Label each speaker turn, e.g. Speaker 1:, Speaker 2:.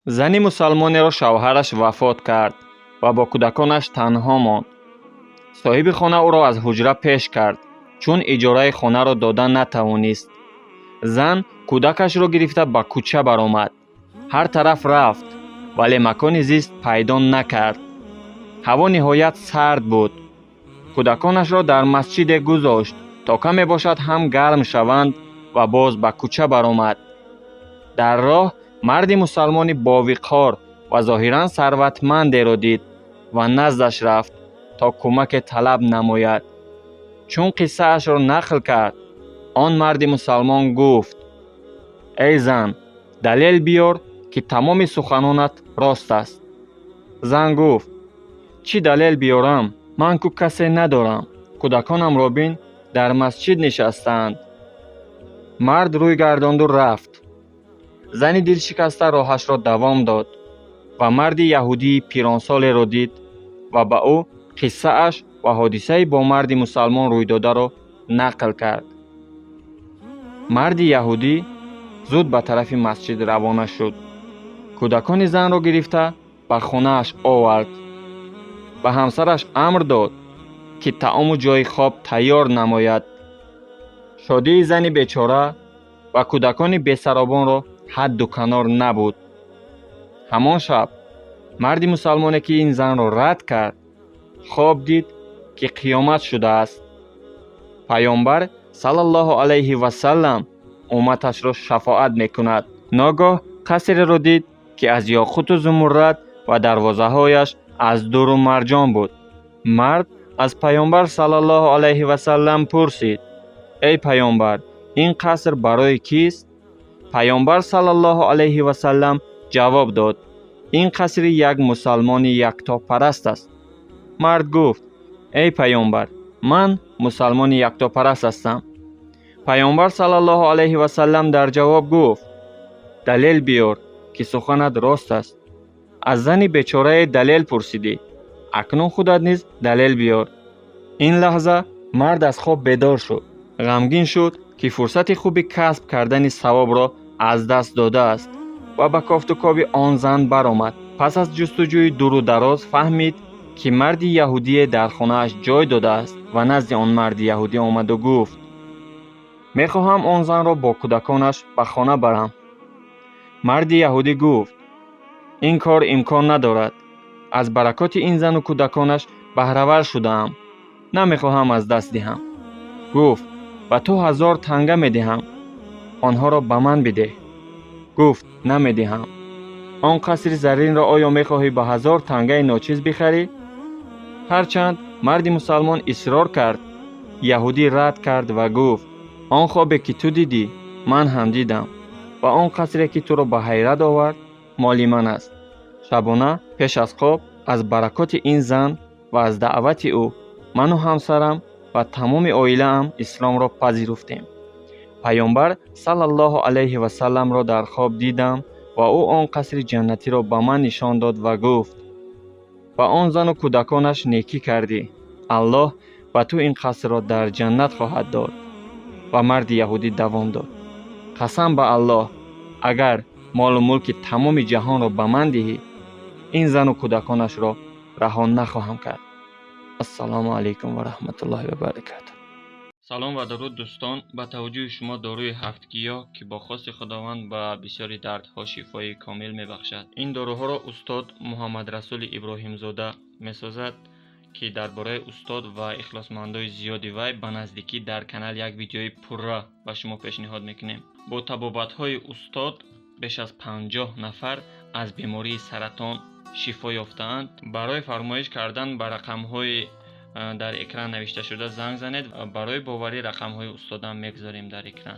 Speaker 1: зани мусалмонеро шавҳараш вафот кард ва бо кӯдаконаш танҳо монд. соҳиби хона ӯро аз ҳуҷра пеш кард, чун иҷораи хонаро дода натавонист. зан кӯдакашро гирифта ба кӯча баромад. ҳар тараф рафт, вале макони зист пайдо накард. ҳаво ниҳоят сард буд. кӯдаконашро дар масҷиде гузошт, то каме бошад ҳам гарм шаванд ва боз ба кӯча баромад. дар роҳ марди мусалмони бовиқор ва зоҳиран сарватмандеро дид ва наздаш рафт, то кӯмаке талаб намояд. чун қиссаашро нақл кард, он марди мусалмон гуфт: эй зан, далел биёр, ки тамоми суханонат рост аст. зан гуфт: чӣ далел биёрам? ман ку касе надорам. кӯдаконамро бин, дар масҷид нишастаанд. мард рӯй гардонду рафт. зани дилшикаста роҳашро давом дод ва марди яҳудии пиронсолеро дид ва ба ӯ қиссааш ва ҳодисаи бо марди мусалмон рӯйдодаро нақл кард. марди яҳудӣ зуд ба тарафи масҷид равона шуд. кӯдакони занро гирифта ба хонааш овард. ба ҳамсараш амр дод, ки таому ҷойи хоб тайёр намояд. шодии зани бечора ва кӯдакони бесаробонро ҳадду канор набуд. ҳамон шаб марди мусалмоне ки ин занро рад кард, хоб дид, ки қиёмат шудааст. паёмбар салаллоҳу алайҳи васаллам умматашро шафоат мекунад. ногоҳ қасреро дид, ки аз ёқуту зумуррат ва дарвозаҳояш аз дуру марҷон буд. мард аз паёмбар салаллоҳу алайҳи васаллам пурсид: эй паёмбар, ин қаср барои кист? паёмбар салаллоҳу алайҳи васаллам ҷавоб дод: ин қасри як мусалмони яктопараст аст. мард гуфт: эй паёмбар, ман мусалмони яктопараст ҳастам. паёмбар салаллоҳу алайҳи васаллам дар ҷавоб гуфт: далел биёр, ки суханат рост аст. аз зани бечорае далел пурсидӣ, акнун худат низ далел биёр. ин лаҳза мард аз хоб бедор шуд. ғамгин шуд, ки фурсати хуби касб кардани савобро аз даст додааст ва ба кофтукоби он зан баромад. пас аз ҷустуҷӯи дуру дароз фаҳмид, ки марди яҳудие дар хонааш ҷой додааст ва назди он марди яҳудӣ омаду гуфт: мехоҳам он занро бо кӯдаконаш ба хона барам. марди яҳудӣ гуфт: ин кор имкон надорад. аз баракоти ин зану кӯдаконаш баҳравар шудаам. намехоҳам аз даст диҳам. гуфт: ба ту 1000 танга медиҳам. онҳоро ба ман бидеҳ. гуфт: намедиҳам. он қасри зарринро оё мехоҳӣ ба 1000 тангаи ночиз бихарӣ? ҳарчанд марди мусалмон исрор кард, яҳудӣ рад кард ва гуфт: он хобе ки ту дидӣ, ман ҳам дидам ва он қасре ки туро ба ҳайрат овард, моли ман аст. шабона пеш аз хоб аз баракоти ин зан ва аз даъвати ӯ ману ҳамсарам ва тамоми оилаам исломро пазируфтем. паёмбар салаллоҳу алайҳи васалламро дар хоб дидам ва ӯ он қасри ҷаннатиро ба ман нишон дод ва гуфт: ба он зану кӯдаконаш некӣ кардӣ. аллоҳ ба ту ин қасрро дар ҷаннат хоҳад дод. ва марди яҳудӣ давом дод: қасам ба аллоҳ, агар молу мулки тамоми ҷаҳонро ба ман диҳӣ, ин зану кӯдаконашро раҳо нахоҳам кард. ассалому алайкум ва раҳматуллоҳи ва баракатуҳ. салом ва даруд дӯстон. ба таваҷҷӯҳи шумо дорои ҳафтгиёҳ, ки бо хости худованд ба бисёри дардҳо шифои комил мебахшад. ин доруҳоро устод муҳаммадрасули иброҳимзода месозад, ки дар бораи устод ва ихлосмандои зиёди вай ба наздикӣ дар канал як видеои пурра ба шумо пешниҳод мекунем. бо табобатҳои устод беш аз 50 нафар аз бемории саратон шифо ёфтаанд. барои фармоиш кардан ба рақамҳои дар экран навишта шуда занг занед. барои боварӣ рақамҳои устодам мегзорем дар экран.